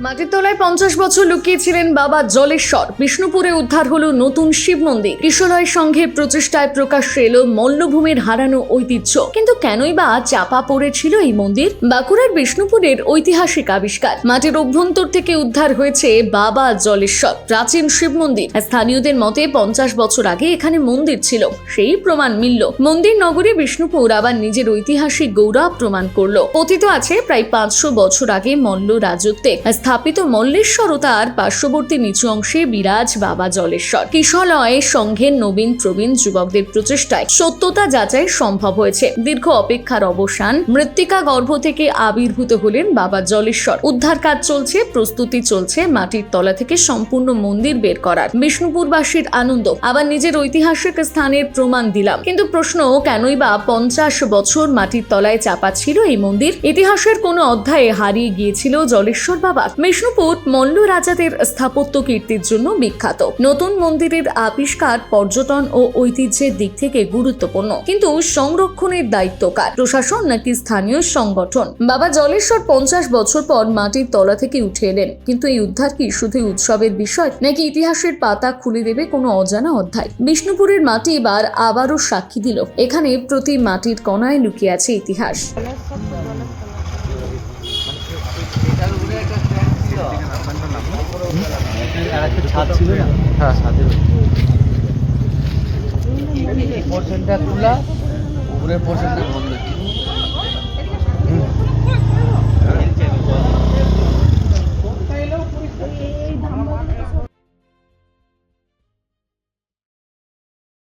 মাটির তলায় 50 বছর লুকিয়েছিলেন বাবা জলেশ্বর। বিষ্ণুপুরে উদ্ধার হলো নতুন শিব মন্দির। কিশোরয় সংঘের প্রচেষ্টায় প্রকাশ্যে এলো মল্লভূমির হারানো ঐতিহ্য। কিন্তু কেনই বা চাপা পড়েছিল এই মন্দির? বাঁকুড়ার বিষ্ণুপুরের ঐতিহাসিক আবিষ্কার। মাটির অভ্যন্তর থেকে উদ্ধার হয়েছে বাবা জলেশ্বর, প্রাচীন শিব মন্দির। স্থানীয়দের মতে 50 বছর আগে এখানে মন্দির ছিল, সেই প্রমাণ মিলল। মন্দির নগরী বিষ্ণুপুর আবার নিজের ঐতিহাসিক গৌরব প্রমাণ করলো। কথিত আছে প্রায় 500 বছর আগে মল্ল রাজত্বে স্থাপিত মল্লেশ্বর ও তার পার্শ্ববর্তী নিচু অংশে বিরাজ বাবা জলেশ্বর। কিশলয় সংঘের নবীন প্রবীণ যুবকদের প্রচেষ্টায় সত্যতা যাচাই সম্ভব হয়েছে। দীর্ঘ অপেক্ষার অবসান, মৃত্তিকা গর্ভ থেকে আবির্ভূত হলেন বাবা জলেশ্বর। উদ্ধার কাজ চলছে, প্রস্তুতি চলছে মাটির তলা থেকে সম্পূর্ণ মন্দির বের করার। বিষ্ণুপুরবাসীর আনন্দ, আবার নিজের ঐতিহাসিক স্থানের প্রমাণ দিলাম। কিন্তু প্রশ্ন, কেনই বা 50 বছর মাটির তলায় চাপা ছিল এই মন্দির? ইতিহাসের কোন অধ্যায়ে হারিয়ে গিয়েছিল জলেশ্বর বাবা? বিষ্ণুপুর মল্ল রাজাদের স্থাপত্য কীর্তির জন্য বিখ্যাত। নতুন মন্দিরের আবিষ্কার পর্যটন ও ঐতিহ্যের দিক থেকে গুরুত্বপূর্ণ, কিন্তু সংরক্ষণের দায়িত্ব কার? প্রশাসন নাকি স্থানীয় সংগঠন? বাবা জলেশ্বর 50 বছর পর মাটির তলা থেকে উঠে এলেন, কিন্তু এই উদ্ধার কি শুধু উৎসবের বিষয়, নাকি ইতিহাসের পাতা খুলে দেবে কোনো অজানা অধ্যায়? বিষ্ণুপুরের মাটি এবার আবারও সাক্ষী দিল, এখানে প্রতি মাটির কণায় লুকিয়ে আছে ইতিহাস। ছাদ ছিল না, হ্যাঁ ছাদের পোর্শনটা খোলা, উপরের পোর্শনটা বন্ধ